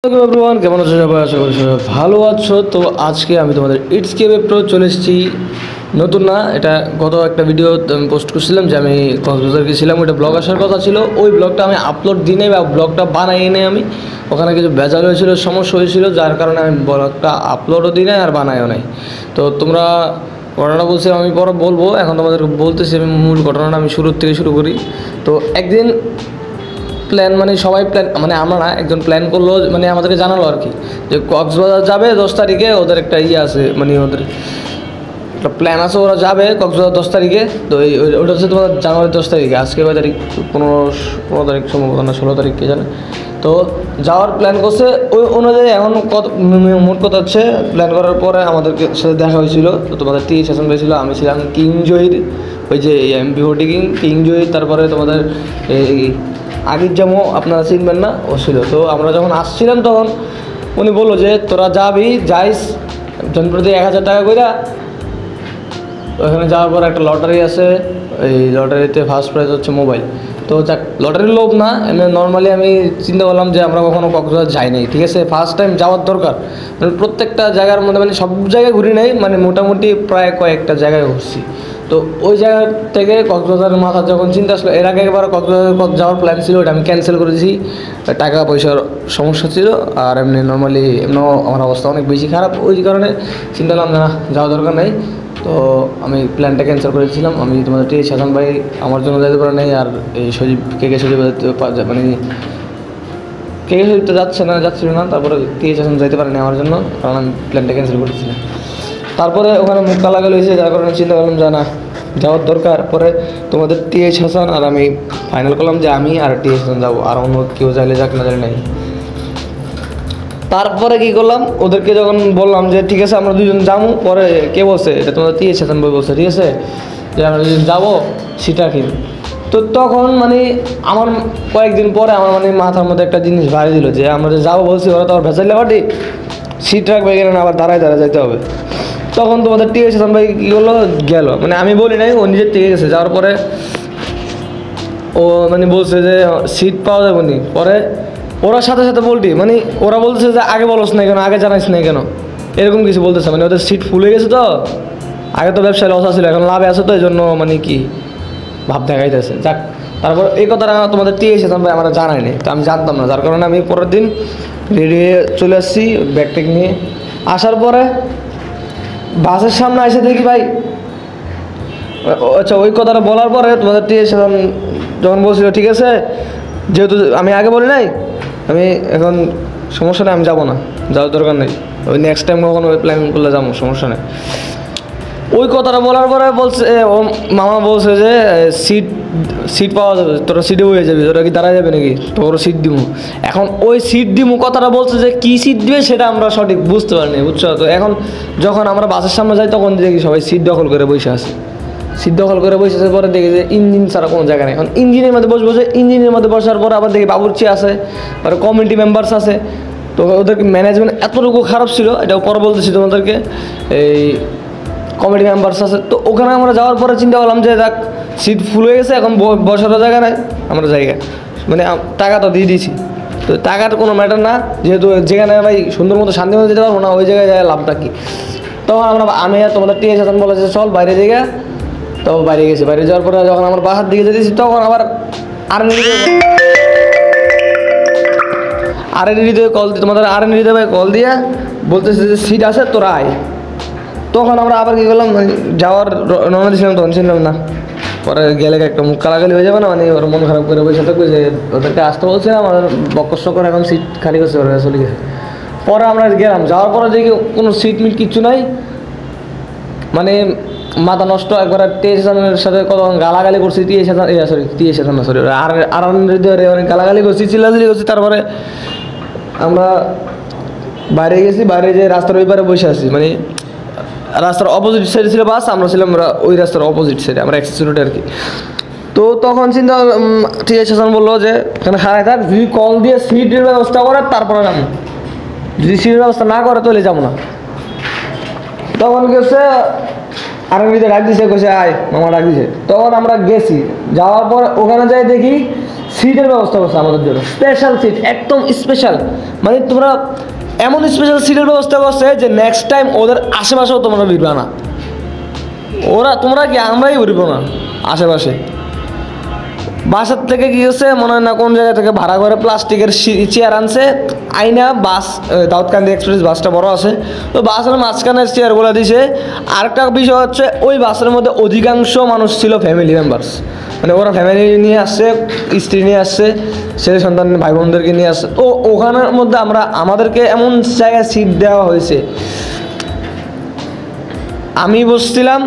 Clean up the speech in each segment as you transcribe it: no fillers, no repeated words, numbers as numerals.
Hello everyone, কেমন আছো সবাই? আশা করি সবাই ভালো আছো। তো আজকে আমি তোমাদের ইটস কেভে প্রো চলে এসেছি। নতুন না, এটা গত একটা ভিডিও আমি পোস্ট করছিলাম যে আমি কক্সবাজার গেছিলাম, ওইটা ব্লগ আসার কথা ছিল। ওই ব্লগটা আমি আপলোড দিই নাই বা ব্লগটা বানাই নাই। আমি ওখানে কিছু ভেজাল হয়েছিল, সমস্যা হয়েছিল, যার কারণে আমি ব্লগটা আপলোডও দিই নাই আর বানাইও নাই। তো তোমরা ঘটনাটা বলছি, আমি পরে বলবো। এখন তোমাদেরকে বলতেছি আমি মূল ঘটনাটা, আমি শুরুর থেকে শুরু করি। তো একদিন প্ল্যান, মানে সবাই প্ল্যান, মানে আমরা না, একজন প্ল্যান করলো, মানে আমাদেরকে জানালো আর কি, যে কক্সবাজার যাবে 10 তারিখে। ওদের একটা ইয়ে আছে, মানে ওদের একটা প্ল্যান আছে, ওরা যাবে কক্সবাজার 10 তারিখে। তো ওটা হচ্ছে তোমার জানুয়ারি 10 তারিখে। আজকে কয় তারিখ? 15 তারিখ সম্ভবত, না 16 তারিখ, কে জানে। তো যাওয়ার প্ল্যান করছে ওই অনুযায়ী। এখন কত মোট কথা হচ্ছে, প্ল্যান করার পরে আমাদেরকে সাথে দেখা হয়েছিল। তো তোমাদের টি সেশন হয়েছিল, আমি ছিলাম কিং জহির, ওই যে এমপি কিং জহির। তারপরে তোমাদের এই আগের যেমন আপনারা চিনবেন না, ও ছিল। তো আমরা যখন আসছিলাম তখন উনি বললো যে তোরা যাবি, যাইস জনপ্রতি 1000 টাকা কইরা। ওখানে যাওয়ার পর একটা লটারি আছে, এই লটারিতে ফার্স্ট প্রাইজ হচ্ছে মোবাইল। তো যাক, লটারির লোভ না, এমনি নর্মালি আমি চিন্তা করলাম যে আমরা কখনো কক্সবাজার যাই নাই, ঠিক আছে, ফার্স্ট টাইম যাওয়ার দরকার। মানে প্রত্যেকটা জায়গার মধ্যে, মানে সব জায়গায় ঘুরি নাই, মানে মোটামুটি প্রায় কয়েকটা জায়গায় ঘুরছি। তো ওই জায়গা থেকে কক্সবাজারের মাথা যখন চিন্তা আসলো, এর আগে একবার কক্সবাজার যাওয়ার প্ল্যান ছিল, ওটা আমি ক্যান্সেল করেছি। টাকা পয়সার সমস্যা ছিল, আর এমনি নর্মালি এমনিও আমার অবস্থা অনেক বেশি খারাপ। ওই কারণে চিন্তা করলাম না, যাওয়া দরকার নেই। তো আমি প্ল্যানটা ক্যান্সেল করেছিলাম। আমি তোমাদের টি শাসন ভাই আমার জন্য যেতে পারে নাই, আর এই সজীব কে সজীব মানে কে সজীব তো যাচ্ছিল না। তারপরে টি শাসন যাইতে পারেনি আমার জন্য, কারণ আমি প্ল্যানটা ক্যান্সেল করেছিলাম। তারপরে ওখানে মুখ কালাগালি হয়েছে, যার কারণে চিন্তা করলাম যে না, যাওয়ার দরকার। পরে তোমাদের টি হাসান আর আমি ফাইনাল করলাম যে আমি আর টি হাসান যাবো, আর অন্য কেউ চাইলে যাক, না চাইলে নাই। তারপরে কী করলাম, ওদেরকে যখন বললাম যে ঠিক আছে আমরা দুজন যাবো, পরে কে বলছে, এটা তোমাদের টি হাসান বই বলছে, ঠিক আছে, যে আমরা দুজন যাবো সিটাকিন। তো তখন মানে আমার কয়েকদিন পরে আমার মানে মাথার মধ্যে একটা জিনিস ভারী দিল, যে আমরা যে যাবো বলছি, ওরা তো আবার ভেসাইলে পাটি সিট রাখবে কিনা, আবার দাঁড়ায় যেতে হবে। তখন তোমাদের টি হাসান ভাই কী করলো, গেল, মানে আমি বলি নাই, ও নিজের থেকে গেছে। যাওয়ার পরে ও মানে বলছে যে সিট পাওয়া যাবে নি। পরে ওরা সাথে সাথে বলটি, মানে ওরা বলছে যে আগে বলছ না কেন, আগে জানাইস না কেন, এরকম কিছু বলতেছে। মানে ওদের সিট ফুল হয়ে গেছে। তো আগে তো ব্যবসায় লস ছিল, এখন লাভে আছে, তো এই জন্য মানে কি ভাব দেখাইতেছে। যাক, তারপর এই কথাটা তোমাদের টি হাসান ভাই আমরা জানাইনি, তো আমি জানতাম না, যার কারণে আমি পরের দিন রেডি হয়ে চলে আসছি ব্যাগ ট্যাগ নিয়ে। আসার পরে বাসের সামনে এসে দেখি ভাই, আচ্ছা, ওই কথাটা বলার পরে তোমাদের টি হাসান যখন বলছিল ঠিক আছে, যেহেতু আমি আগে বলি নাই, আমি এখন সমস্যা নেই, আমি যাবো না, যাওয়ার দরকার নেই, ওই নেক্সট টাইম কখনো ওই প্ল্যান করলে যাবো, সমস্যা নেই। ওই কথাটা বলার পরে বলছে, ও মামা বলছে যে সিট পাওয়া যাবে, তোরা সিটে বয়ে যাবি, তোরা কি দাঁড়ায় যাবে নাকি, তোর সিট দিমু। এখন ওই সিট দিমু কথাটা বলছে, যে কী সিট দিবে সেটা আমরা সঠিক বুঝতে পারিনি, বুঝছো। তো এখন যখন আমরা বাসের সামনে যাই, তখন দেখি সবাই সিট দখল করে বসে আছে। সিট দখল করে বসেছে, পরে দেখি যে ইঞ্জিন ছাড়া কোনো জায়গা নেই। এখন ইঞ্জিনের মধ্যে বসে ইঞ্জিনের মধ্যে বসার পর আবার দেখি বাবুর্চি আছে, পরে কমিটি মেম্বার্স আছে। তো ওদেরকে ম্যানেজমেন্ট এতটুকু খারাপ ছিল, এটাও পরে বলতেছি তোমাদেরকে। এই কমিটি মেম্বার্স আছে, তো ওখানে আমরা যাওয়ার পরে চিন্তা করলাম যে দেখ, সিট ফুল হয়ে গেছে, এখন বসার জায়গা নেই। আমরা জায়গা মানে টাকা তো দিয়ে দিয়েছি, তো টাকার কোনো ম্যাটার না, যেহেতু যেখানে ভাই সুন্দর মতো শান্তি মতো যেতে পারবো না, ওই জায়গায় যায় লাভটা কি। তখন আমি আর তোমাদের টি হাসান বলে যে চল বাইরে জায়গা। তো বাইরে গেছি, বাইরে যাওয়ার পরে যখন আমার বাসার দিকে যেতেছি, তখন আবার আরএনডিতে কল, তোমাদের আরএনডিতে ভাই কল দিয়ে বলতেছে যে সিট আছে, তোরা আয়। তখন আমরা আবার কী করলাম, যাওয়ার রওনা দিয়েছিলাম, তখন ছিলাম না। পরে গেলে একটা মুখ কালাকালি হয়ে যাবে না, মানে ওর মন খারাপ করে বসে থাকবে, যে ওদেরকে আসতে বলছিলাম, আর বকস্ত করে এখন সিট খালি করছে, ওরা চলে গেছে। পরে আমরা গেলাম, যাওয়ার পরে দেখি কোনো সিট মিট কিচ্ছু নাই, মানে মাথা নষ্ট। একবার টি হাসানের সাথে কত গালাগালি করছি, টি হাসান না, সরি, আর অনেক গালাগালি করছি, চিল্লাচিল্লি করছি। তারপরে আমরা বাইরে গেছি, বাইরে যে রাস্তার ওই পারে বসে আছি, মানে রাস্তার অপোজিট সাইডে ছিল বাস, আমরা ছিলাম ওই রাস্তার অপোজিট সাইডে, আমরা অ্যাক্সেস রোডে আর কি। তো তখন চিন্তা, ঠিক আছে, হাসান বললো যে এখানে হারাই থাক, যদি কল দিয়ে সিটের ব্যবস্থা করে তারপরে যাবো, যদি সিটের ব্যবস্থা না করে তাহলে যাবো না। তখন গেছে আরবিতে ডাক দিছে, কইছে আয় মামা ডাক দিছে। তখন আমরা গেছি, যাওয়ার পর ওখানে যাই দেখি সিটের ব্যবস্থা করছে আমাদের জন্য, স্পেশাল সিট, একদম স্পেশাল। মানে তোমরা এমন স্পেশাল সিটের ব্যবস্থা করছে যে নেক্সট টাইম ওদের আশেপাশেও তোমরা ভিড়বে না, তোমরা কি আমরাই ঘুরবো না আশেপাশে। বাসার থেকে কি হচ্ছে মনে হয় না কোন জায়গা থেকে ভাড়া করে প্লাস্টিকের চেয়ার আনছে আইনা, বাস দাউদকান্দি এক্সপ্রেস বাসটা বড় আছে, তো বাসের মাঝখানে চেয়ারগুলো দিছে। আরেকটা বিষয় হচ্ছে ওই বাসের মধ্যে অধিকাংশ মানুষ ছিল ফ্যামিলি মেম্বার্স, মানে ওরা ফ্যামিলি নিয়ে আসছে, স্ত্রী নিয়ে আসছে, ছেলে সন্তান ভাই বোনদেরকে নিয়ে আসছে। তো ওখানের মধ্যে আমাদেরকে এমন জায়গায় সিট দেওয়া হয়েছে, আমি বসছিলাম,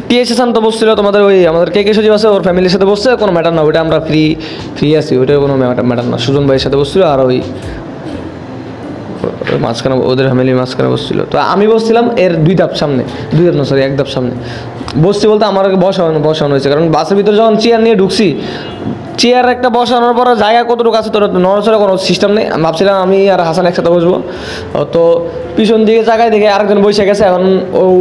টিএসএ শান্ত বসছিল, তোমাদের ওই আমাদের কে সজীব আছে ওর ফ্যামিলির সাথে বসছে, কোনো ম্যাটার না, ওইটা আমরা ফ্রি আছি, ওইটা কোনো ম্যাটার না। সুজন ভাইয়ের সাথে বসছিল আর ওই মাঝখানে ওদের ফ্যামিলির মাঝখানে বসছিল। তো আমি বসছিলাম এর এক ধাপ সামনে বসছি, বলতে আমার বসানো হয়েছে, কারণ বাসের ভিতরে যখন চেয়ার নিয়ে ঢুকছি, চেয়ার একটা বসানোর পরে জায়গা কতটুকু আছে তোর নড়াচড়া কোনো সিস্টেম নেই। আমি ভাবছিলাম আমি আর হাসান একসাথে বসবো, তো পিছন দিকে জায়গায় দেখে আরেকজন বসে গেছে, এখন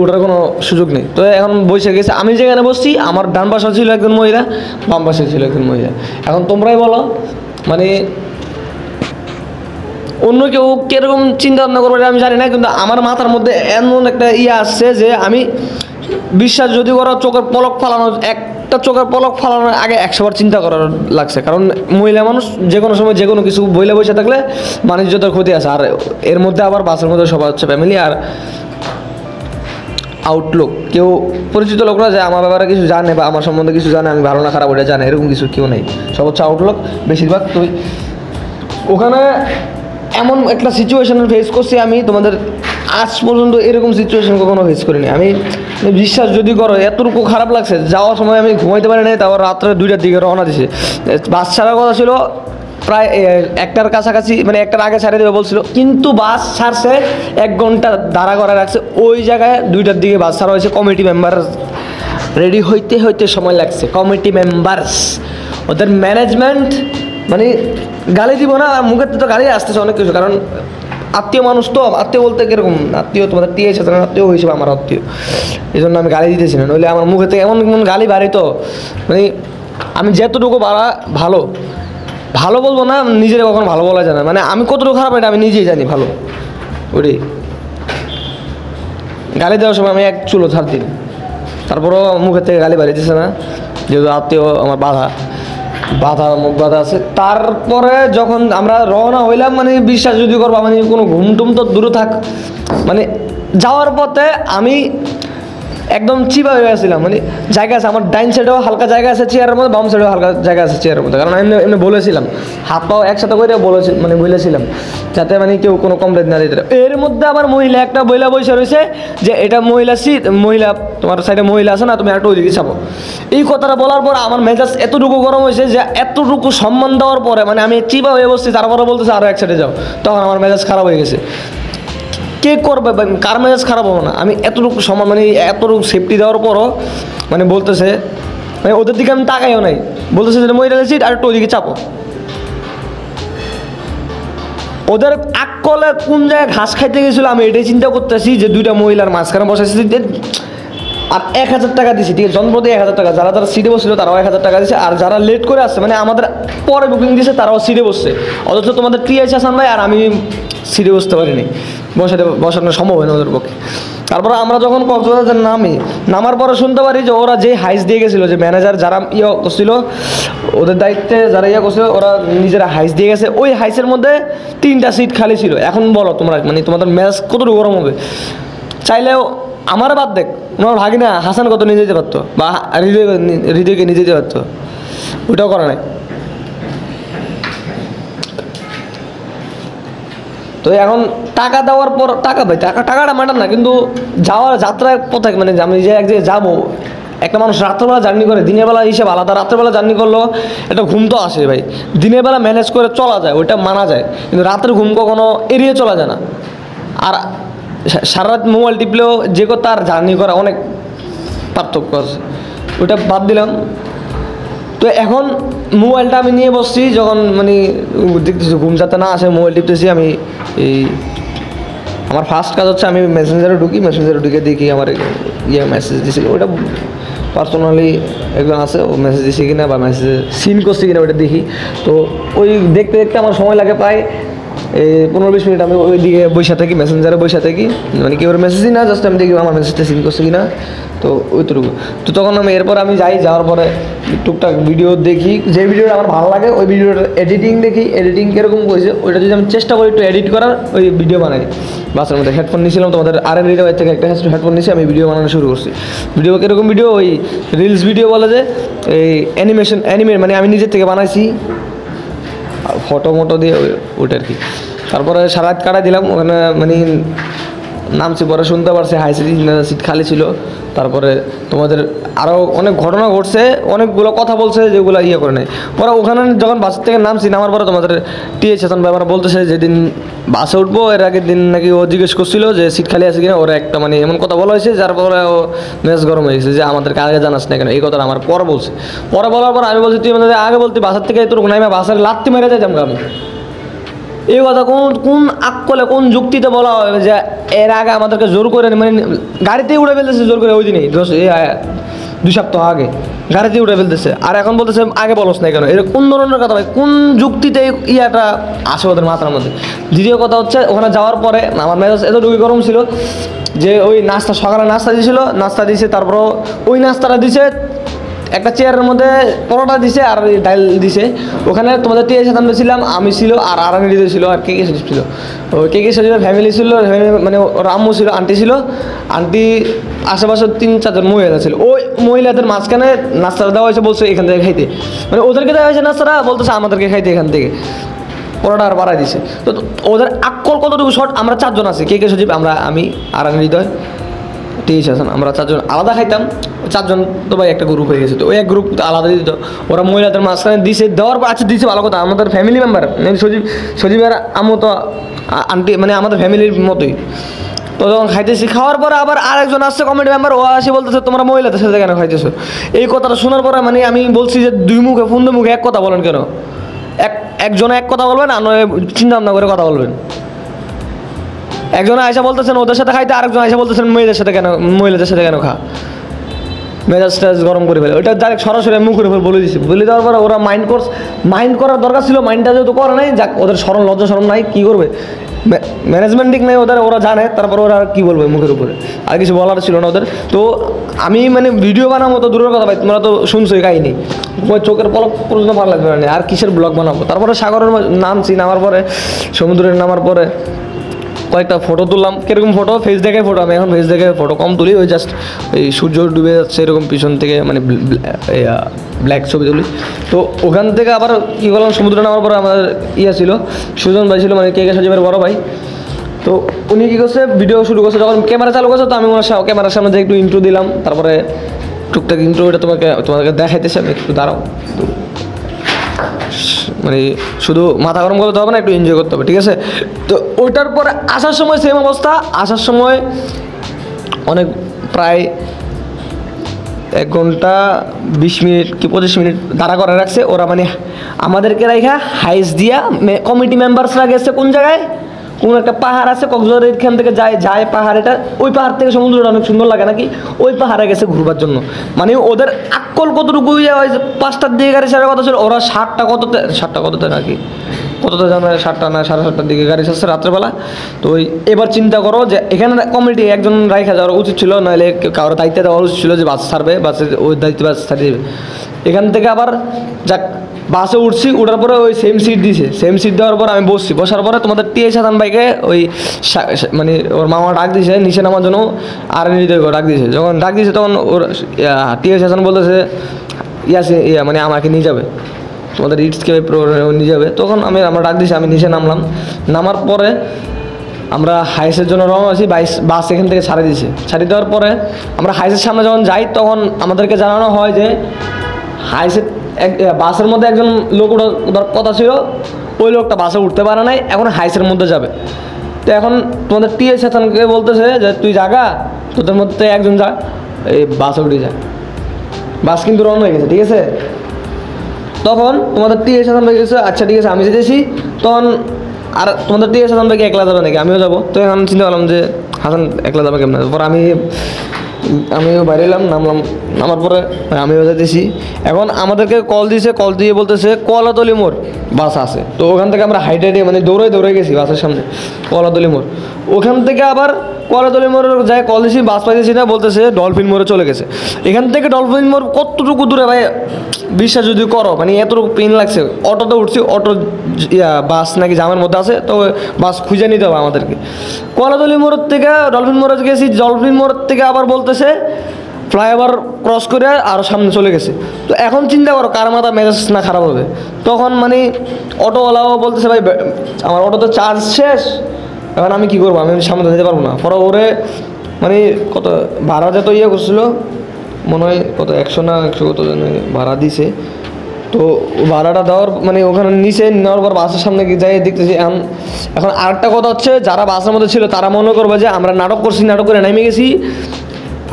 ওটার কোনো সুযোগ নেই। তো এখন বসে গেছে, আমি যেখানে বসছি আমার ডান পাশে ছিল একজন মহিলা, বাম পাশে ছিল একজন মহিলা। এখন তোমরাই বলো, মানে অন্য কেউ কীরকম চিন্তা ভাবনা করবে আমি জানি না, কিন্তু আমার মাথার মধ্যে এমন একটা আসছে যে আমি বিশ্বাস যদি করো চোখের পলক ফালানোর চোখের পলক ফালানোর আগে 100 বার চিন্তা করার লাগছে। কারণ মহিলা মানুষ যে কোনো সময় যে কোনো কিছু বইলে বসে থাকলে মানুষজনের ক্ষতি আছে। আর এর মধ্যে আবার বাসের মধ্যে সবাই হচ্ছে ফ্যামিলি আর আউটলুক, কেউ পরিচিত লোকরা যে আমার ব্যাপারে কিছু জানে বা আমার সম্বন্ধে কিছু জানে, আমি ভালো না খারাপ ওটা জানে, এরকম কিছু কেউ নেই, সব হচ্ছে আউটলুক বেশিরভাগ। তুই ওখানে এমন একটা সিচুয়েশনের ফেস করছি আমি, তোমাদের আজ পর্যন্ত এরকম সিচুয়েশন কখনো ফেস করিনি আমি। বিশ্বাস যদি করো এতটুকু খারাপ লাগছে, যাওয়ার সময় আমি ঘুমাইতে পারি নাই, তারপর রাত্রে 2টার দিকে রওনা দিছে। বাস ছাড়ার কথা ছিল প্রায় 1টার কাছাকাছি, মানে 1টার আগে ছাড়িয়ে দেবে বলছিল, কিন্তু বাস ছাড়ছে 1 ঘন্টা দাঁড়া করে রাখছে ওই জায়গায়। 2টার দিকে বাস ছাড়া হয়েছে, কমিটি মেম্বার রেডি হইতে সময় লাগছে। কমিটি মেম্বার্স, ওদের ম্যানেজমেন্ট, মানে গালি দিব না, মুখের তো গালি আসতেছে অনেক কিছু, কারণ আত্মীয় মানুষ তো, আত্মীয় বলতে কিরকম আত্মীয়, তোমাদের টিএস আছে আত্মীয় হিসেবে আমার আত্মীয়, এই জন্য আমি গালি দিতেছি না, নইলে আমার মুখে থেকে এমন গালি বাড়ি। তো মানে আমি যেতটুকু ভালো বলবো না, নিজের কখনো ভালো বলা যায় না, মানে আমি কতটুকু খারাপ এটা আমি নিজেই জানি ভালো। ওটাই গালি দেওয়ার সময় আমি এক চুলো ছাড় দিই, তারপরেও মুখের থেকে গালি বাড়িতেছে না, যেহেতু আত্মীয় আমার মুখ বাধা আছে। তারপরে যখন আমরা রওনা হইলাম, মানে বিশ্বাস যদি করবো, মানে কোনো ঘুমটুম তো দূরে থাক, মানে যাওয়ার পথে আমি একদম চিপা হয়ে গেছিলাম। মানে জায়গা আছে আমার ডাইন সাইডেও হালকা জায়গা আছে চেয়ারের মধ্যে, বাম সাইডেও হালকা জায়গা আছে চেয়ারের মধ্যে, কারণ এমনি বলেছিলাম হাত পাও একসাথে করে বলেছিলাম যাতে মানে কেউ কোনো কমপ্লেন না দিতে। এর মধ্যে আবার মহিলা একটা বসে রয়েছে যে এটা মহিলা তোমার সাইডে মহিলা আছে না, তুমি একটা ওইদিকে চাপো। এই কথাটা বলার পর আমার মেজাজ এতটুকু গরম হয়েছে যে এতটুকু সম্মান দেওয়ার পরে, মানে আমি চিপা হয়ে বসছি, তারপরে বলতেছে আরও এক সাইডে যাও, তখন আমার মেজাজ খারাপ হয়ে গেছে। কে করবে, কার মেজাজ খারাপ হবে না? আমি এতটুকু সম্মান, মানে এতটুকু সেফটি দেওয়ার পরও মানে বলতেছে, মানে ওদের দিকে আমি তাকাইও নাই, বলতেছে যে মহিলাদের সিট আর একটু ওইদিকে চাপো। ওদের আকলে কোন জায়গায় ঘাস খাইতে গেছিলো আমি এটাই চিন্তা করতেছি, যে 2টা মহিলার মাঝখানে বসাইছি আর 1000 টাকা দিছি, ঠিক আছে, জনপ্রতি 1000 টাকা। যারা সিটে বসছিল তারাও 1000 টাকা দিচ্ছে, আর যারা লেট করে আসছে, মানে আমাদের পরে বুকিং দিয়েছে, তারাও সিটে বসছে। অথচ তোমাদের টিএস আসান ভাই আর আমি সিটে বসতে পারিনি, বসানো সম্ভব হয় না ওদের পক্ষে। তারপরে আমরা যখন কক্সবাজার নামার পরে শুনতে পারি যে ওরা যে হাইস দিয়ে গেছিলো, যে ম্যানেজার যারা করছিল, ওদের দায়িত্বে যারা করছিল, ওরা নিজেরা হাইস দিয়ে গেছে। ওই হাইসের মধ্যে 3টা সিট খালি ছিল। এখন বলো তোমরা, মানে তোমাদের ম্যাচ কতটুকু গরম হবে? চাইলেও আমার বাদ দেখ, ওনার ভাগিনা হাসান কত নিয়ে যেতে পারতো, বা হৃদয়কে নিয়ে যেতে পারতো, ওইটাও করা নাই। তো এখন টাকা দেওয়ার পর টাকা পাই, টাকাটা ম্যাটার না, কিন্তু যাত্রার পথে, মানে আমি যে এক জায়গায় যাবো, একটা মানুষ রাত্রেবেলা জার্নি করে, দিনের বেলা হিসেবে আলাদা, রাত্রেবেলা জার্নি করলেও একটা ঘুম তো আসে ভাই। দিনের বেলা ম্যানেজ করে চলা যায়, ওইটা মানা যায়, কিন্তু রাতের ঘুম কখনো এড়িয়ে চলা যায় না। আর সারা রাত মোবাইল টিপলেও যে কথা আর জার্নি করা অনেক পার্থক্য আছে, ওইটা বাদ দিলাম। তো এখন মোবাইলটা আমি নিয়ে বসছি, যখন মানে দেখতেছি ঘুম যাতে না আসে, মোবাইল টিপতেছি আমি। আমার ফার্স্ট কাজ হচ্ছে আমি মেসেঞ্জারে ঢুকে দেখি আমার মেসেজ দিয়েছিল, ওটা পার্সোনালি একজন আছে, ও মেসেজ দিছে কিনা বা মেসেজ সিন করছে কিনা ওটা দেখি। তো ওই দেখতে দেখতে আমার সময় লাগে প্রায় এই 15-20 মিনিট। আমি ওই দিকে বসে থাকি, মেসেঞ্জারে বসে থাকি, মানে কি ওর মেসেজই না, জাস্ট আমি দেখি আমার মেসেজটা সিন করছে কিনা। তো ওইটুকু। তো তখন আমি এরপর আমি যাওয়ার পরে টুকটাক ভিডিও দেখি, যে ভিডিওটা আমার ভালো লাগে ওই ভিডিওটার এডিটিং দেখি, এডিটিং কীরকম করেছে ওইটা যদি আমি চেষ্টা করি একটু এডিট করার, ওই ভিডিও বানাই। বাসের মধ্যে হেডফোন নিয়েছিলাম, তোমাদের আর.এন. রিডার থেকে একটা হেডফোন নিয়েছি, আমি ভিডিও বানানো শুরু করছি। ভিডিও কীরকম ভিডিও, ওই রিলস ভিডিও বলে যে এই অ্যানিমেট, মানে আমি নিজের থেকে বানাইছি ফটো মটো দিয়ে ওইটা আর কি। তারপরে সারা রাত কাটাই দিলাম ওখানে, মানে নামছি, পরে শুনতে পারছি হাই সিট খালি ছিল। তারপরে তোমাদের আরও অনেক ঘটনা ঘটছে, অনেকগুলো কথা বলছে যেগুলো ইয়ে করে নেয়। পরে ওখানে যখন বাস থেকে নামছি, নামার পরে তোমাদের টিএ চেতন ব্যাপার বলতেছে যেদিন বাসে উঠবো এর আগের দিন নাকি ও জিজ্ঞেস করছিল যে সিট খালি আছে কিনা। ওরা একটা মানে এমন কথা বলা হয়েছে যার পরে ও মেজাজ গরম হয়ে গেছে যে আমাদেরকে আগে জানাস না কেন, এই কথাটা আমার পরে বলছে। পরে বলার পর আমি বলছি তুই আমাদের আগে বলতি, বাসার থেকে তোর নামে বাসার লাত্তি মেরে যাইতাম আমি। এই কথা কোন আকলে কোন যুক্তিতে বলা হবে যে এর আগে আমাদেরকে জোর করে, মানে গাড়িতেই উড়ে ফেলতেছে জোর করে, ওই দিনেই 2 সপ্তাহ আগে গাড়িতেই উড়ে ফেলতেছে, আর এখন বলতেছে আগে বলস না কেন। এটা কোন ধরনের কথা ভাই, কোন যুক্তিতে ইয়াটা আসে ওদের মাথার মধ্যে। দ্বিতীয় কথা হচ্ছে ওখানে যাওয়ার পরে আমার মেজাজ এতটুকু গরম ছিল যে ওই সকালে নাস্তা দিয়েছে, তারপর ওই নাস্তাটা দিছে একটা চেয়ারের মধ্যে পরোটা দিছে আর ডাল দিছে। ওখানে তোমাদের টিএর সাথে আমরা ছিলাম, আমি ছিল আর আর.এন. রিডার ছিল আর কে সজীব ছিল। কে সজীবের ফ্যামিলি ছিল, মানে ওর আম্মু ছিল, আন্টি ছিল, আন্টি আশেপাশে 3-4 জন মহিলা ছিল। ওই মহিলাদের মাঝখানে নাস্তাটা দেওয়া হয়েছে, বলছে এখান থেকে খাইতে, মানে ওদেরকে দেওয়া হয়েছে নাস্তাটা, বলতেছে আমাদেরকে খাইতে এখান থেকে, পরোটা আর বাড়াই দিছে। তো ওদের আকল কতটুকু শর্ট, আমরা 4 জন আছি, কে সজীব, আমি আর.এন. রিডার, টিএস হাসান, আমরা 4 জন আলাদা খাইতাম। 4 জন তো ভাই একটা গ্রুপ হয়ে গেছে, তো ওই এক গ্রুপ আলাদা দিত। ওরা মহিলাদের মাঝখানে দিছে, দেওয়ার পর আচ্ছা দিছে ভালো কথা, আমাদের ফ্যামিলি মেম্বার সজীবের আম্মু তো আন্টি, মানে আমাদের ফ্যামিলির মতোই। তো যখন খাইতেছি, খাওয়ার পরে আবার আরেকজন আসছে কমিটি মেম্বার, ও আসে বলতেছে তোমরা মহিলাদের সাথে কেন খাইতেছো। এই কথাটা শোনার পরে মানে আমি বলছি যে ফোন মুখে এক কথা বলেন কেন, একজনে এক কথা বলবেন আর চিন্তা ভাবনা করে কথা বলবেন। একজনে আয়সা বলতেছেন ওদের সাথে খাইতে, আরেকজন আয়সা বলতেছেন মহিলাদের সাথে কেন খা, মেজাজটা গরম করে ফেলে। ওইটা ডাইরেক্ট সরাসরি মুখের উপর বলে দিচ্ছি। বলে দেওয়ার পরে ওরা মাইন্ড করার দরকার ছিল, মাইন্ডটা যেহেতু করে নাই, যাক ওদের লজ্জা শরম নাই, কী করবে, ম্যানেজমেন্ট ঠিক নাই ওদের, ওরা জানে, তারপর ওরা কী বলবে মুখের উপরে, আর কিছু বলার ছিল না ওদের। তো আমি মানে ভিডিও বানাবো তো দূরের কথা ভাই, তোমরা তো শুনছোই কাহিনি, ওই চোখের পলক পর্যন্ত ভালো লাগবে না, আর কিসের ব্লগ বানাবো। তারপরে সাগরের নামার পরে, সমুদ্রের নামার পরে কয়েকটা ফটো তুললাম। কীরকম ফটো, ফেস দেখে ফটো, আমি এখন ফেস দেখে ফটো কম তুলি, ওই জাস্ট ওই সূর্য ডুবে যাচ্ছে এরকম পিছন থেকে, মানে ব্ল্যাক ছবি তুলি। তো ওখান থেকে আবার কী করলাম, সমুদ্রে নামার পরে আমাদের ছিল সুজন ভাই ছিল, মানে কে সজীবের বড় ভাই। তো উনি কী করছে, ভিডিও শুরু করছে, যখন ক্যামেরা চালু করছে তো আমি ওনার ক্যামেরার সামনে একটু ইন্ট্রো দিলাম। তারপরে টুকটাক ইন্ট্রো, এটা তোমাকে দেখাইতেছে, আমি একটু দাঁড়াও, মানে শুধু মাথা গরম করতে হবে না, একটু এনজয় করতে হবে, ঠিক আছে। তো ওইটার পরে আসার সময় সেম অবস্থা, আসার সময় অনেক প্রায় 1 ঘন্টা 20 মিনিট কি 25 মিনিট দাঁড়া করে রাখছে ওরা, মানে আমাদেরকে রাখা হাইস দিয়া। কমিটি মেম্বার্সরা গেছে কোন জায়গায়, কোন একটা পাহাড় আছে কক্সবাজারের এখান থেকে যায় পাহাড়, এটা ওই পাহাড় থেকে সমুদ্রটা অনেক সুন্দর লাগে নাকি, ওই পাহাড়ে গেছে ঘুরবার জন্য। মানে ওদের আকল কতটুকু হয়েছে, 5টার দিকে গাড়ি ছাড়ার কথা ছিল, ওরা 7টা কততে নাকি কতটা জানে, 7টা না 7:30টার দিকে গাড়ি ছাড়ছে রাত্রেবেলা। তো এবার চিন্তা করো যে এখানে কমিটি একজন রাইখা যাওয়ার উচিত ছিল, নাহলে কারোর দায়িত্ব দেওয়া উচিত ছিল যে বাস ছাড়বে, বাসে ওই দায়িত্ব বাস ছাড়িয়ে দেবে। এখান থেকে আবার যাক বাসে উঠছি, উঠার পরে ওই সেম সিট দিয়েছে, সেম সিট দেওয়ার পর আমি বসছি, বসার পরে তোমাদের টিএ সাধান ভাইকে ওই মানে ওর মামা ডাক দিয়েছে নিচে নামার জন্য, আর.এন. ডাক দিয়েছে। যখন ডাক দিয়েছে তখন ওর টিএ সাধান বলতেছে মানে আমাকে নিয়ে যাবে, তোমাদের ইটসকেপে নিয়ে যাবে। তখন আমরা ডাক দিয়েছি, আমি নিচে নামলাম। নামার পরে আমরা হাইসের জন্য রওনা আছি, বাস এখান থেকে ছাড়িয়ে দেওয়ার পরে আমরা হাইসের সামনে যখন যাই তখন আমাদেরকে জানানো হয় যে হাইসের বাসের মধ্যে একজন লোক ওঠার কথা ছিল, ওই লোকটা বাসে উঠতে পারে নাই, এখন হাইসের মধ্যে যাবে। তো এখন তোমাদের টিএ সাথে বলতেছে যে তুই জাগা, তোদের মধ্যে একজন যা, এই বাসে উঠে যা। বাস কিন্তু রওনা হয়ে গেছে, ঠিক আছে। তখন তোমাদের টিএ সাধান ভাই গেছে, আচ্ছা ঠিক আছে আমি যেতেছি। তখন আর তোমাদের টিএ সাধান ভাইকে একলা যাবে নাকি, আমিও যাবো। তো এখন চিন্তা করলাম যে হাসান একলা যাবে কেমন। তারপর আমি আমিও বাইরে এলাম, নামার পরে আমিও যাইতেছি। এখন আমাদেরকে কল দিয়ে বলতেছে কলাতলি মোড় বাস আছে। তো ওখান থেকে আমরা হাইটে মানে দৌড়ে গেছি বাসের সামনে, কলাতলি মোড়। ওখান থেকে আবার কলাতলি মোড়ে যাই কল দিয়েছি, বাস পাইতেছি না, বলতেছে ডলফিন মোড়ে চলে গেছে। এখান থেকে ডলফিন মোড় কতটুকু দূরে ভাই বিশ্বাস যদি করো, মানে এতটুকু পেন লাগছে। অটোতে উঠছি, অটো বাস নাকি জামের মধ্যে আছে, তো বাস খুঁজে নিতে হবে আমাদেরকে। কলাতলি মোড় থেকে ডলফিন মোড়ে গেছি, ডলফিন মোড় থেকে আবার বলতেছে ফ্লাইওভার ক্রস করে আরও সামনে চলে গেছে। তো এখন চিন্তা করো কার মাথা মেজাজ না খারাপ হবে। তখন মানে অটোওয়ালাও বলতেছে ভাই আমার অটোতে চার্জ শেষ, এখন আমি কী করবো, আমি সামনে যেতে পারবো না। পরে ওরে মানে কত ভাড়া যেত করছিল মনে হয়, কত 100 না 100 কত ভাড়া দিছে। তো ভাড়াটা দেওয়ার মানে ওখানে নিচে নেওয়ার পর বাসের সামনে যাই দেখতেছি। এখন আরেকটা কথা হচ্ছে, যারা বাসের মধ্যে ছিল তারা মনে করবে যে আমরা নাটক করছি, নাটক করে নেমে গেছি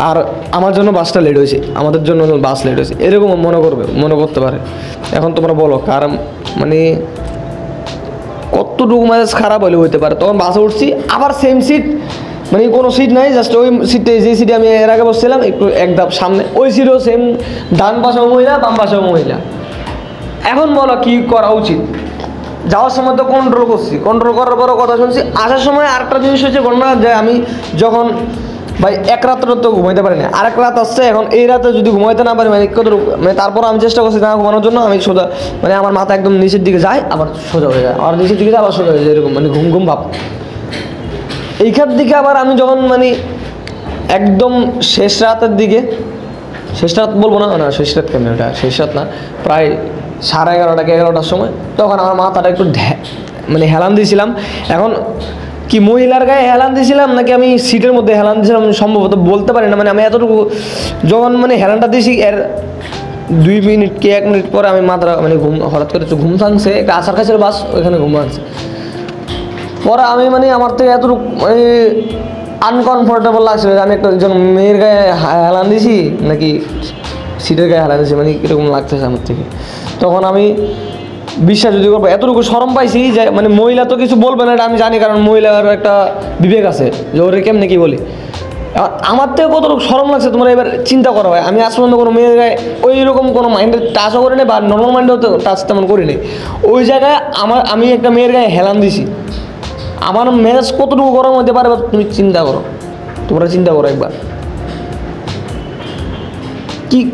আর আমার জন্য বাসটা লেট হয়েছে, আমাদের জন্য বাস লেট হয়েছে, এরকম মনে করতে পারে। এখন তোমরা বলো কার মানে কতটুকু মেজাজ খারাপ হইতে পারে। তখন বাসে উঠছি, আবার সেম সিট, মানে কোনো সিট নাই, জাস্ট ওই সিটে যে সিটে আমি এর আগে বসছিলাম একটু এক ধাপ সামনে, ওই সিটও সেম, ডান পাশেও মহিলা বাম পাশেও মহিলা। এখন বলো কী করা উচিত? যাওয়ার সময় তো কন্ট্রোল করছি, কন্ট্রোল করার পরও কথা শুনছি। আসার সময় আরেকটা জিনিস হচ্ছে ঘটনা, যে আমি যখন ভাই এক রাত্রে তো ঘুমাইতে পারি না, আরেক রাত আসছে। এখন এই রাতে যদি ঘুমাইতে না পারি, মানে তারপর আমি চেষ্টা করছি না ঘুমানোর জন্য। আমি সোজা মানে আমার মাথা একদম নিচের দিকে যায়, আবার সোজা হয়ে যায়, আর নিচের দিকে যায় আবার সোজা হয়ে যায়, এরকম মানে ঘুম ভাব। এইখান দিকে আবার আমি যখন মানে একদম শেষ রাতের দিকে, শেষ রাত বলবো না, শেষ রাত কেন, এটা শেষ রাত না, প্রায় 11:30 কি 11টার সময়, তখন আমার মাথাটা একটু মানে হেলান দিয়েছিলাম। এখন কি মহিলার গায়ে হেলান দিয়েছিলাম নাকি আমি সিটের মধ্যে হেলান দিয়েছিলাম সম্ভবত বলতে পারি না। মানে আমি এতটুকু যখন মানে হেলানটা দিয়েছি, এর 2 মিনিট কি 1 মিনিট পরে আমি মাথা মানে হঠাৎ করে ঘুম ভাঙছে, একটা আসার কাছে বাস, ওইখানে ঘুম ভাঙছে। পরে আমি মানে আমার থেকে এতটুকু মানে আনকমফোর্টেবল লাগছিল যে আমি একজন মেয়ের গায়ে হেলান দিয়েছি নাকি সিটের গায়ে হেলান দিয়েছি, মানে কীরকম লাগতেছে আমার থেকে। তখন আমি বিশ্বাস যদি করবো এতটুকু শরম পাইছি যে মানে মহিলা তো কিছু বলবে না, এটা আমি জানি, কারণ মহিলার একটা বিবেক আছে যে ওরে কেমনে কী বলি। আমার থেকে কতটুকু শরম লাগছে তোমরা এবার চিন্তা করো ভাই। আমি আজ পর্যন্ত কোনো মেয়ের গায়ে ওই রকম কোনো মাইন্ডে টাচও করি নাই, বা নর্মাল মাইন্ডেও তো টাচ তেমন করি নাই। ওই জায়গায় আমি একটা মেয়ের গায়ে হেলান দিছি, আমার মেজাজ কতটুকু গরম হতে পারে তুমি চিন্তা করো, তোমরা চিন্তা করো একবার।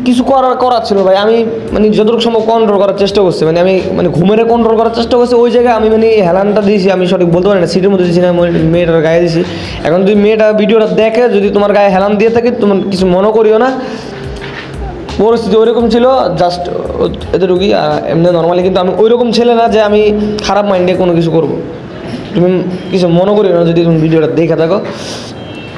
কিছু করার ছিল ভাই, আমি মানে যতটুকু সম্ভব কন্ট্রোল করার চেষ্টা করছি, মানে আমি মানে ঘুমের কন্ট্রোল করার চেষ্টা করছি। ওই জায়গায় আমি মানে হেলানটা দিয়েছি, আমি সঠিক বলতে পারি না, সিটের মধ্যে দিয়েছি না মেয়েটার গায়ে দিয়েছি। এখন যদি মেয়েটা ভিডিওটা দেখে, যদি তোমার গায়ে হেলান দিয়ে থাকে, তোমার কিছু মনে করিও না, পরিস্থিতি ওইরকম ছিল, জাস্ট এতটুকুই। এমনি নর্মালি কিন্তু আমি ওইরকম ছেলে না যে আমি খারাপ মাইন্ডে কোনো কিছু করবো, তুমি কিছু মনে করিও না যদি তুমি ভিডিওটা দেখে থাকো।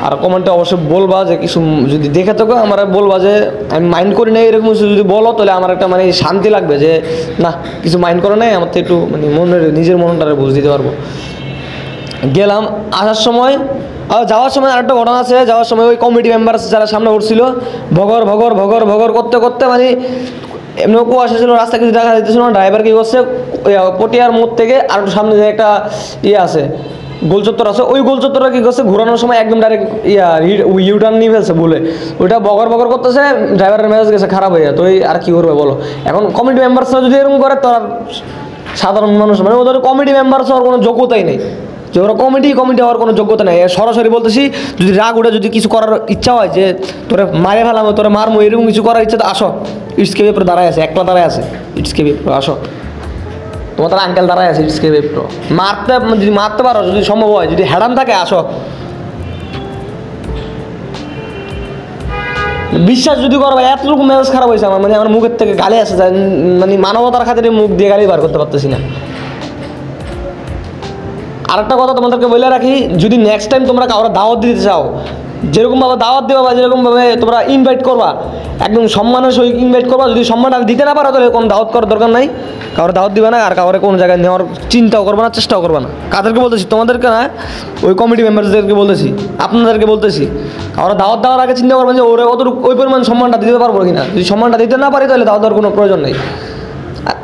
আর কমেন্টে অবশ্যই বলবা যে কিছু যদি দেখে থাকো, আমার বলবা যে আমি মাইন্ড করি না, এরকম কিছু যদি বলো তাহলে আমার একটা মানে শান্তি লাগবে যে না কিছু মাইন্ড করে নাই, আমার তো একটু মানে নিজের মনটারে বুঝ দিতে পারবো। গেলাম, আসার সময় যাওয়ার সময় আরেকটা ঘটনা আছে। যাওয়ার সময় ওই কমিটি মেম্বার যারা সামনে উঠছিল, ভগর করতে করতে মানে এমনি কুয়াশা ছিল, রাস্তা কিছু দেখা যাইতেছিল না। ড্রাইভার কী করছে, পটিয়ার মোড় থেকে আর একটু সামনে যে একটা আছে গোল চত্বর আছে, ওই গোল চত্বরটা কী করছে ঘোরানোর সময় একদম ডাইরেক্ট ইউটার্ন নিয়ে ফেলছে বলে, ওইটা বগর করতেছে। ড্রাইভারের মেজাজ গেছে খারাপ হয়ে যায়। তো আর কী করবে বলো? এখন কমিটি মেম্বার্সরা যদি এরকম করে, তো আর সাধারণ মানুষ মানে ওদের কমিটি মেম্বার্স হওয়ার কোনো যোগ্যতাই নেই, যে ওরা কমিটি হওয়ার কোনো যোগ্যতা নেই। সরাসরি বলতেছি, যদি রাগ উঠে যদি কিছু করার ইচ্ছা হয় যে তোরে মারে ফেলামো, তোরে মারমো, এরকম কিছু করার ইচ্ছা, তো আসো, ইটসকেপে পুরো দাঁড়ায় আছে, একলা দাঁড়ায় আছে ইটসকেপে, আসো, তোমার তার আঙ্কেল দাঁড়ায় আছে ইটসকেপে প্রো, যদি মারতে পারো, যদি সম্ভব হয়, যদি হ্যাডাম থাকে, আসো। বিশ্বাস যদি করো, এতটুকু মেজাজ খারাপ হয়েছে আমার, মানে আমার মুখের থেকে গালি আসে, মানে মানবতার খাতিরে মুখ দিয়ে গালি বার করতে পারতেছি না। আরেকটা কথা তোমাদেরকে বলে রাখি, যদি নেক্সট টাইম তোমরা কাউকে দাওয়াত দিতে চাও, যেরকমভাবে দাওয়াত দেওয়া বা যেরকমভাবে তোমরা ইনভাইট করবা, একদম সম্মানের সহিত ইনভাইট করবা। যদি সম্মানটা দিতে না পারো, তাহলে কোনো দাওয়াত করার দরকার নাই, কাউরে দাওয়াত দিবে না, আর কাউরে কোনো জায়গায় নেওয়ার চিন্তাও করবে না, চেষ্টাও করবে না। কাদেরকে বলতেছি? তোমাদেরকে না, ওই কমিটি মেম্বারদেরকে বলতেছি, আপনাদেরকে বলতেছি। কাউরে দাওয়াত দেওয়ার আগে চিন্তা করবেন যে ওরা ওই পরিমাণ সম্মানটা দিতে পারবো কিনা। যদি সম্মানটা দিতে না পারি, তাহলে দাওয়াত দেওয়ার কোনো প্রয়োজন নেই।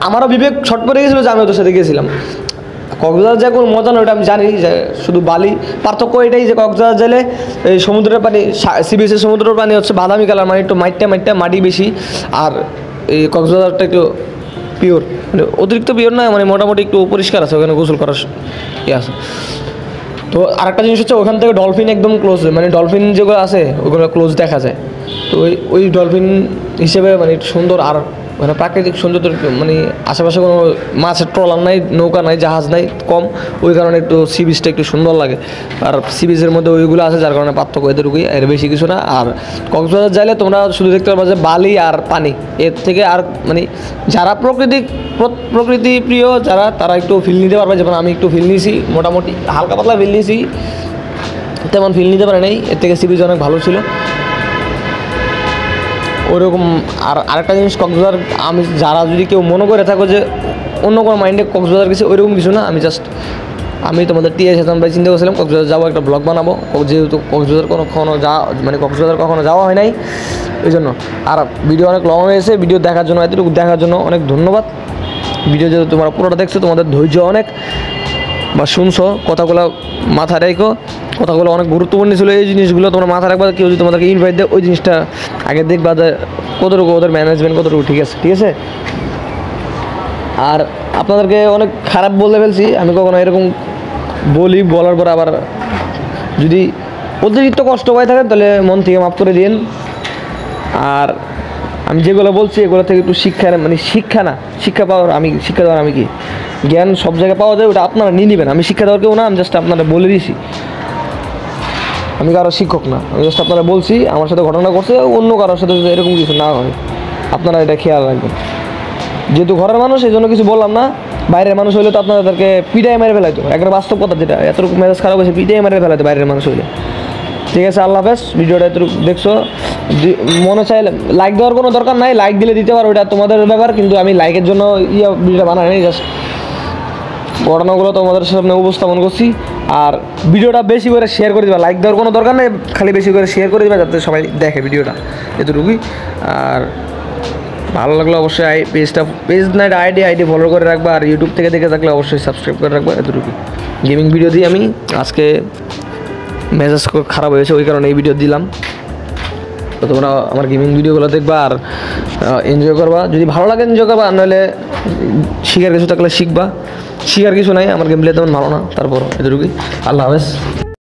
আমারও বিবেক ছট পড়ে গেছিলো যে আমি ওদের সাথে গিয়েছিলাম। কক্সবাজার যে কোনো মজা না ওটা আমি জানি, যে শুধু বালি পার্থক্য এটাই যে কক্সবাজার জেলে এই সমুদ্রের পানি সি বিচের সমুদ্রের পানি হচ্ছে বাদামি কালার, মানে একটু মাইটটা মাটি বেশি, আর এই কক্সবাজারটা একটু পিওর, মানে অতিরিক্ত পিওর না, মানে মোটামুটি একটু পরিষ্কার আছে, ওখানে গোসল করার ইয়ে আছে। তো আরেকটা জিনিস হচ্ছে ওখান থেকে ডলফিন একদম ক্লোজ, মানে ডলফিন যেগুলো আছে ওগুলো ক্লোজ দেখা যায়। তো ওই ডলফিন হিসেবে মানে একটু সুন্দর, আর মানে প্রাকৃতিক সৌন্দর্য, মানে আশেপাশে কোনো মাছের ট্রলার নাই, নৌকা নাই, জাহাজ নাই, কম, ওই কারণে একটু সি বিচটা একটু সুন্দর লাগে। আর সি বিচের মধ্যে ওইগুলো আছে, যার কারণে পার্থক্য এদেরকুই, এর বেশি কিছু না। আর কক্সবাজার যাইলে তোমরা শুধু দেখতে পারবা যে বালি আর পানি, এর থেকে আর মানে যারা প্রকৃতি প্রিয় যারা, তারা একটু ফিল নিতে পারবে। যেমন আমি একটু ফিল নিয়েছি, মোটামুটি হালকা পাতলা ফিল নিয়েছি, তেমন ফিল নিতে পারে নাই, এর থেকে সি বিচ অনেক ভালো ছিল ওরকম। আর আরেকটা জিনিস, কক্সবাজার আমি যারা যদি কেউ মনে করে থাকো যে অন্য কোনো মাইন্ডে কক্সবাজার গেছে, ওইরকম কিছু না। আমি তোমাদের টিএস হাসান ভাই চিন্তা করছিলাম কক্সবাজার যাবো, একটা ব্লগ বানাবো, যেহেতু কক্সবাজার কক্সবাজার কখনো যাওয়া হয় নাই ওই জন্য। আর ভিডিও অনেক লং হয়েছে, ভিডিও দেখার জন্য, এতটুকু দেখার জন্য অনেক ধন্যবাদ। ভিডিও যেহেতু তোমরা পুরোটা দেখছো, তোমাদের ধৈর্য অনেক, বা শুনছো, কথাগুলো মাথায় রেখো, কথাগুলো অনেক গুরুত্বপূর্ণ ছিল। এই জিনিসগুলো তোমরা মাথায় রাখবা, কেউ যদি তোমাদেরকে ইনভাইট দেয় ওই জিনিসটা আগে দেখবা যে কতটুকু ওদের ম্যানেজমেন্ট কতটুকু ঠিক আছে। আর আপনাদেরকে অনেক খারাপ বলতে ফেলছি, আমি কখনো এরকম বলার পর আবার যদি অতিরিক্ত কষ্ট হয়ে থাকেন তাহলে মন থেকে মাফ করে দিন। আর আমি যেগুলো বলছি এগুলো থেকে একটু শিক্ষা দেওয়ার আমি কি জ্ঞান সব জায়গায় পাওয়া যায়, ওটা আপনারা নিয়ে নেবেন। আমি শিক্ষা দেওয়ার কেউ না, আমি জাস্ট আপনারা বলে দিয়েছি, আমি কারো শিক্ষক না, আমি জাস্ট আপনারা বলছি আমার সাথে ঘটনা করছে, অন্য কারোর সাথে যদি এরকম কিছু না হয় আপনারা এটা খেয়াল রাখবেন। যেহেতু ঘরের মানুষ এই জন্য কিছু বললাম না, বাইরের মানুষ হইলে তো আপনাদেরকে পিটাই মেরে ফেলাইতো, একটা বাস্তব কথা, যেটা এতটুকু মেজাজ খারাপ হয়েছে, পিটাই মেরে ফেলাইতো বাইরের মানুষ হইলে। ঠিক আছে, আল্লাহ হাফেজ। ভিডিওটা এতটুকু দেখছো, মনে চাইলে লাইক দেওয়ার কোনো দরকার নাই, লাইক দিলে দিতে পারো, ওটা তোমাদের ব্যাপার, কিন্তু আমি লাইকের জন্য ভিডিওটা বানাই নাই, জাস্ট ঘটনাগুলো তোমাদের সামনে উপস্থাপন করছি। আর ভিডিওটা বেশি করে শেয়ার করে দিবা, লাইক দেওয়ার কোনো দরকার নেই, খালি বেশি করে শেয়ার করে দিবা যাতে সবাই দেখে ভিডিওটা, এতটুকুই। আর ভালো লাগলে অবশ্যই পেজ না আইডি ফলো করে রাখবা, আর ইউটিউব থেকে দেখে থাকলে অবশ্যই সাবস্ক্রাইব করে রাখবা, এতটুকুই। গেমিং ভিডিও দিয়ে আমি আজকে মেজাজ খারাপ হয়েছে, ওই কারণে এই ভিডিও দিলাম। তো তোমরা আমার গেমিং ভিডিওগুলো দেখবা আর এনজয় করবা, যদি ভালো লাগে এনজয় করবা, আর নাহলে শিখার কিছু থাকলে শিখবা, শিখার কিছু নাই, আমার গেম প্লে তেমন ভালো না, তারপর এতটুকুই। আল্লাহ হাফেজ।